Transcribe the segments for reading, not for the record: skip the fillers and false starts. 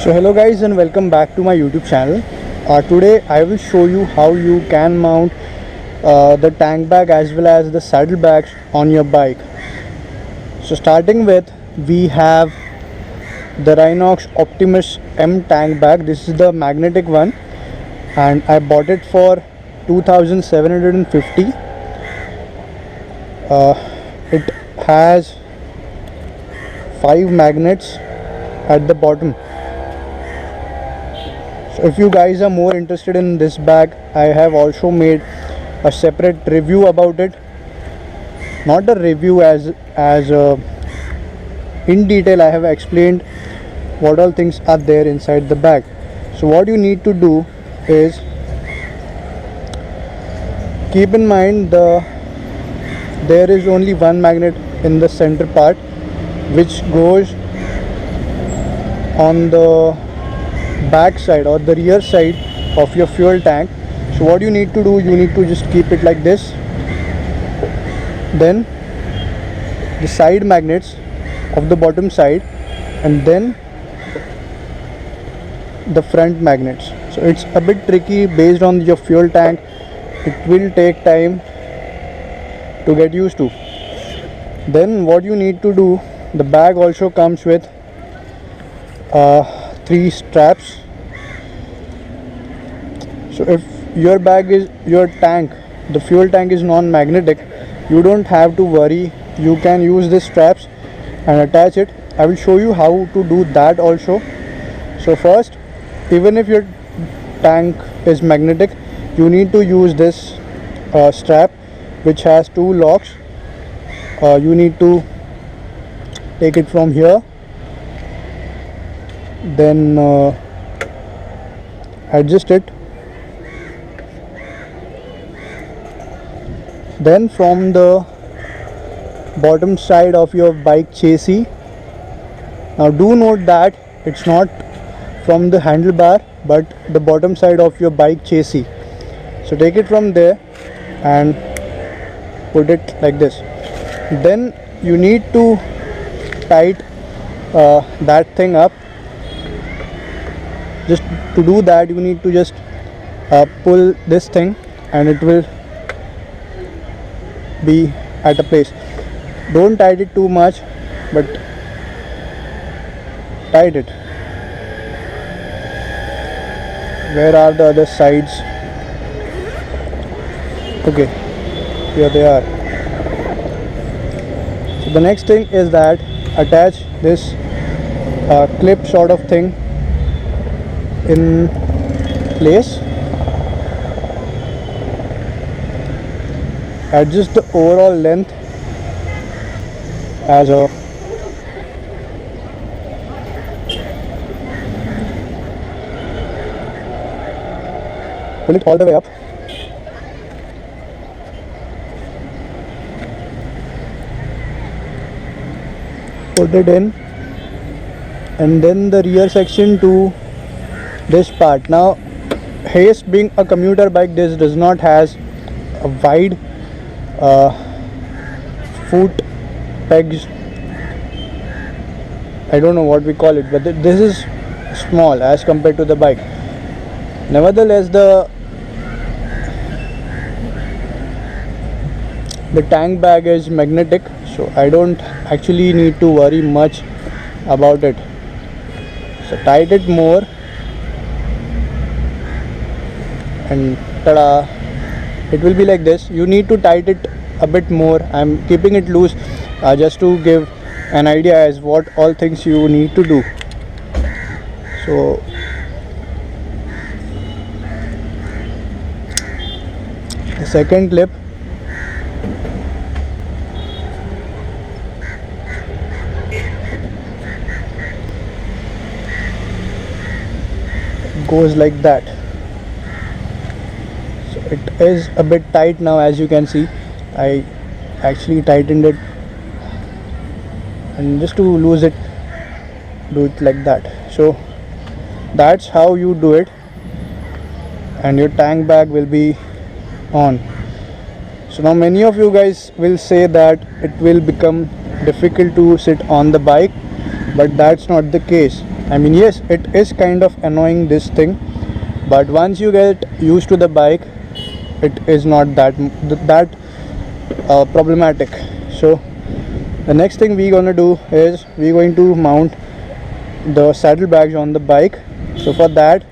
So hello guys and welcome back to my YouTube channel. Today I will show you how you can mount the tank bag as well as the saddlebags on your bike. So starting with, we have the Rynox Optimus-M tank bag. This is the magnetic one and I bought it for 2750. It has 5 magnets at the bottom. So if you guys are more interested in this bag, I have also made a separate review about it. Not a review as in detail. I have explained what all things are there inside the bag. So what you need to do is keep in mind there is only one magnet in the center part which goes on the back side or the rear side of your fuel tank. So what you need to do, you need to just keep it like this. Then the side magnets of the bottom side and then the front magnets. So it's a bit tricky based on your fuel tank. It will take time to get used to. Then what you need to do, the bag also comes with 3 straps. So if your tank, the fuel tank is non-magnetic, you don't have to worry. You can use these straps and attach it. I will show you how to do that also. So first, even if your tank is magnetic, you need to use this strap which has 2 locks. You need to take it from here, then adjust it, then from the bottom side of your bike chassis. Now do note that it's not from the handlebar but the bottom side of your bike chassis. So take it from there and put it like this. Then you need to tighten that thing up. Just to do that, you need to just pull this thing and it will be at a place. Don't tighten it too much, but tighten it. Where are the other sides? Okay, here they are. So the next thing is that attach this clip sort of thing in place. Adjust the overall length as a pull it all the way up. Put it in, and then the rear section to this part. Now Haste being a commuter bike, this does not has a wide foot pegs. I don't know what we call it, but this is small as compared to the bike. Nevertheless, the tank bag is magnetic, so I don't actually need to worry much about it. So tighten it more and tada, it will be like this. You need to tighten it a bit more. I'm keeping it loose just to give an idea as what all things you need to do. So the second clip goes like that. So it is a bit tight now, as you can see. I actually tightened it, and just to lose it, do it like that. So that's how you do it, and your tank bag will be on. So now many of you guys will say that it will become difficult to sit on the bike, but that's not the case. I mean, yes, it is kind of annoying, this thing, but once you get used to the bike, it is not that problematic. So the next thing we're gonna do is we're going to mount the saddlebags on the bike. So for that,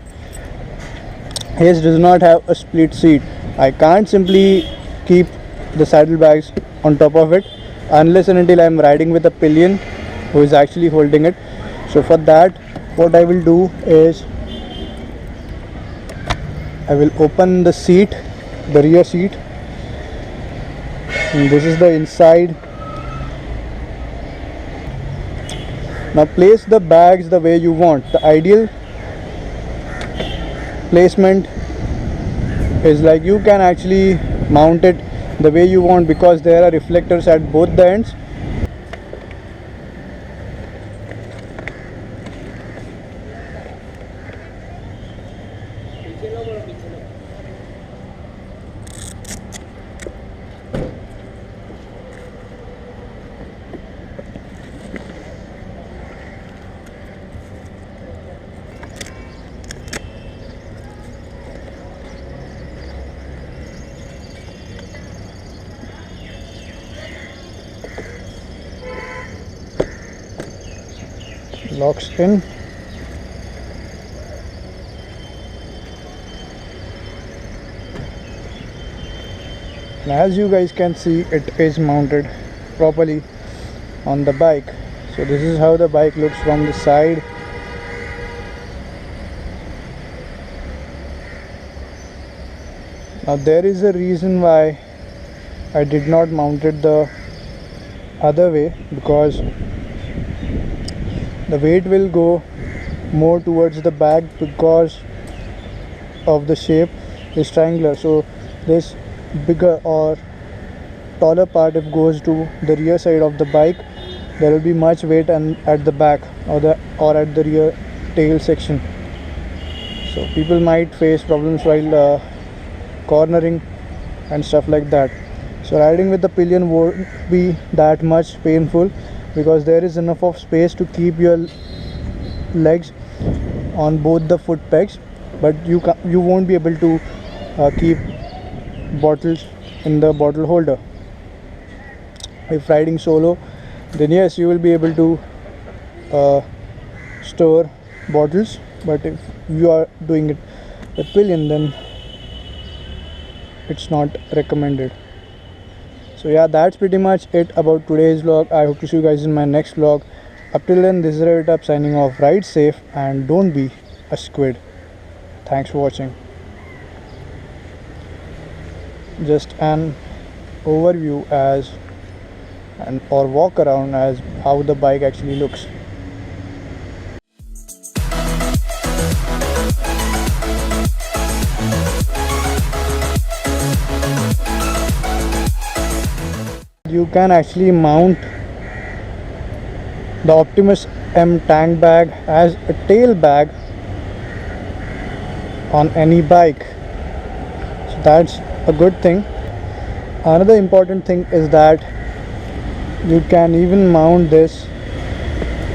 his does not have a split seat. I can't simply keep the saddlebags on top of it unless and until I'm riding with a pillion who is actually holding it. So for that, what I will do is I will open the seat, the rear seat, and this is the inside. Now place the bags the way you want. The ideal placement is like you can actually mount it the way you want because there are reflectors at both the ends. Locks in. And as you guys can see, it is mounted properly on the bike. So this is how the bike looks from the side. Now there is a reason why I did not mount it the other way, because the weight will go more towards the back because of the shape is triangular. So this bigger or taller part, if goes to the rear side of the bike, there will be much weight and at the back or at the rear tail section. So people might face problems while cornering and stuff like that. So riding with the pillion won't be that much painful because there is enough of space to keep your legs on both the foot pegs, but you won't be able to keep bottles in the bottle holder. If riding solo, then yes, you will be able to store bottles, but if you are doing it with pillion, then it's not recommended. So yeah, that's pretty much it about today's vlog. I hope to see you guys in my next vlog. Up till then, this is Rynox signing off. Ride safe and don't be a squid. Thanks for watching. Just an overview or walk around as how the bike actually looks. You can actually mount the Optimus-M tank bag as a tail bag on any bike. So that's a good thing. Another important thing is that you can even mount this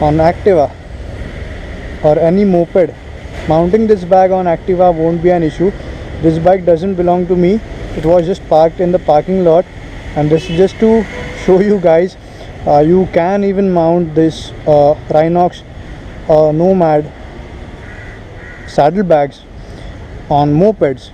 on Activa or any moped. Mounting this bag on Activa won't be an issue. This bike doesn't belong to me. It was just parked in the parking lot, and this is just to show you guys you can even mount this Rynox Nomad saddlebags on mopeds.